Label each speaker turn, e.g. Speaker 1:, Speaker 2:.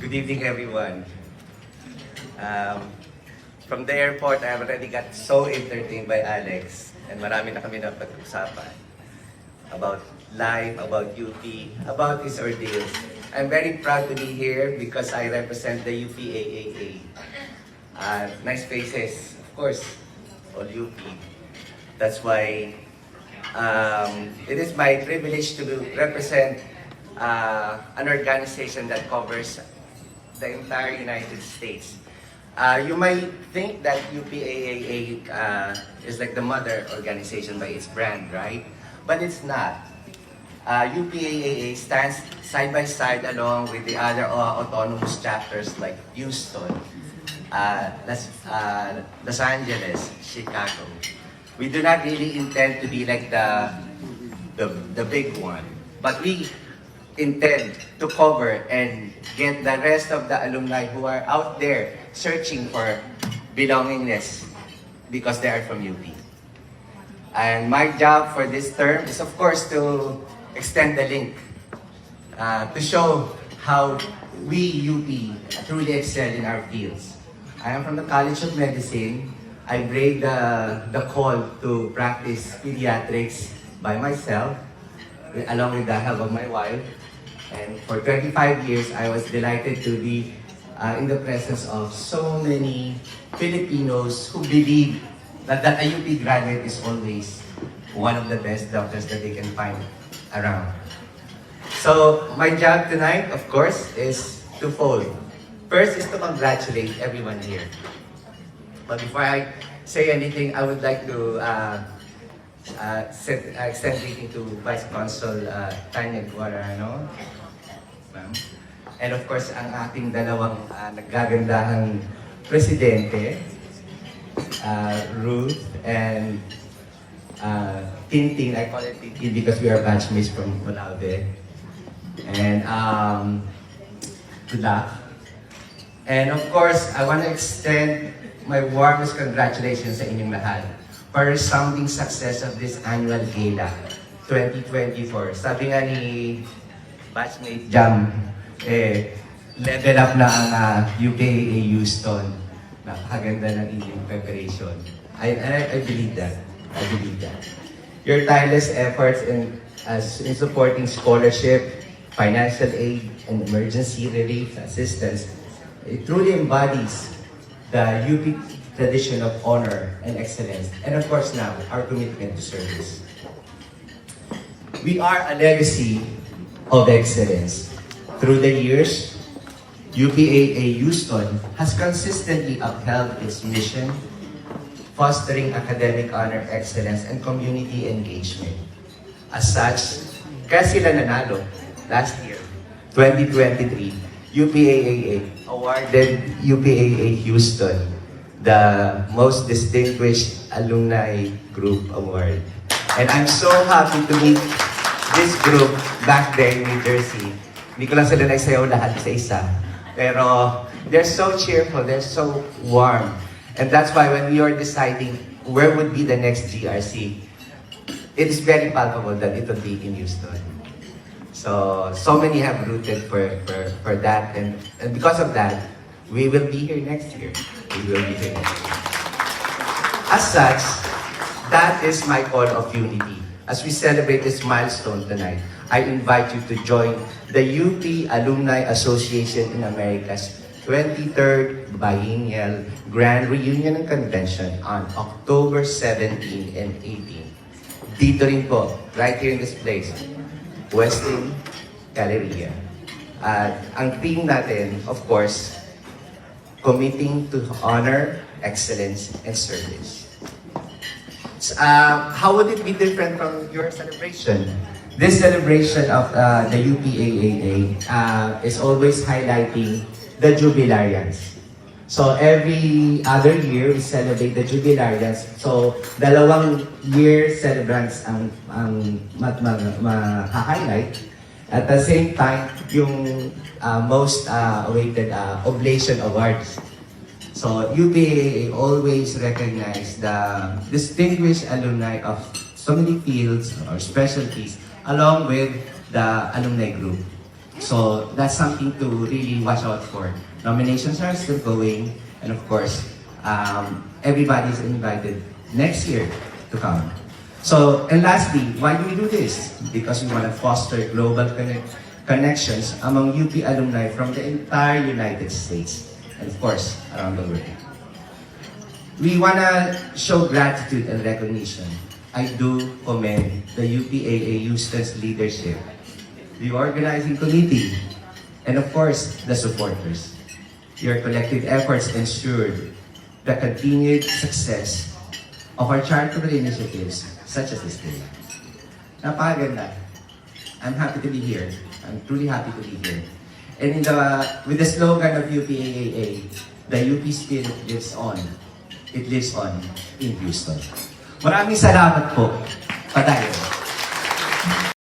Speaker 1: Good evening, everyone. From the airport, I already got so entertained by Alex, and marami na kami na pag-usapan about life, about UP, about his ordeals. I'm very proud to be here because I represent the UPAAA. Nice faces, of course, all UP. That's why it is my privilege to represent an organization that covers the entire United States. You might think that UPAAA is like the mother organization by its brand, right? But it's not. UPAAA stands side by side along with the other autonomous chapters like Houston, Los Angeles, Chicago. We do not really intend to be like the big one, but we intend to cover and get the rest of the alumni who are out there searching for belongingness because they are from UP. And my job for this term is, of course, to extend the link to show how we UP truly excel in our fields. I am from the College of Medicine. I braved the call to practice pediatrics by myself, along with the help of my wife. And for 25 years, I was delighted to be in the presence of so many Filipinos who believe that a UP graduate is always one of the best doctors that they can find around. So my job tonight, of course, is twofold. First is to congratulate everyone here. But before I say anything, I would like to extend greeting to Vice Consul Tanya Guarano. And of course, ang ating dalawang naggagandahang presidente, Ruth and Tintin. I call it Tintin because we are batchmates from Colave. And good luck. And of course, I want to extend my warmest congratulations sa inyong lahat for resounding success of this annual gala 2024. Sabi nga ni batchmate Jam, level up na ang UPAA Houston. Napakaganda ng inyong preparation. I believe that. I believe that. Your tireless efforts in supporting scholarship, financial aid, and emergency relief assistance, it truly embodies the UP tradition of honor and excellence, and of course now, our commitment to service. We are a legacy of excellence. Through the years, UPAA Houston has consistently upheld its mission, fostering academic honor excellence and community engagement. As such, kaya sila nanalo last year, 2023, UPAA awarded UPAA Houston the Most Distinguished Alumni Group Award. And I'm so happy to meet this group back there in New Jersey. Hindi ko lang sila nagsayaw lahat isa-isa. Pero they're so cheerful, they're so warm. And that's why when we are deciding where would be the next GRC, it is very palpable that it will be in Houston. So many have rooted for that, and because of that, we will be here next year. We will be here next year. As such, that is my call of unity. As we celebrate this milestone tonight, I invite you to join the UP Alumni Association in America's 23rd Biennial Grand Reunion and Convention on October 17 and 18. Dito rin po, right here in this place, Westin Galleria. Ang theme natin, of course, committing to honor, excellence, and service. How would it be different from your celebration? This celebration of the UPAAA is always highlighting the jubilarians. So every other year, we celebrate the jubilarians. So dalawang year celebrants ang ma-highlight. At the same time, yung most awaited Oblation Awards. So UPAA always recognize the distinguished alumni of so many fields or specialties along with the alumni group. So that's something to really watch out for. Nominations are still going, and of course, everybody is invited next year to come. So, and lastly, why do we do this? Because we want to foster global connections among UP alumni from the entire United States, and of course, around the world. We want to show gratitude and recognition. I do commend the UPAA Houston's leadership, the organizing committee, and of course, the supporters. Your collective efforts ensured the continued success of our charitable initiatives such as this day. Napakaganda. I'm happy to be here. I'm truly happy to be here. And with the slogan of UPAA, the UP spirit lives on. It lives on in Houston. Maraming salamat po. Padayon.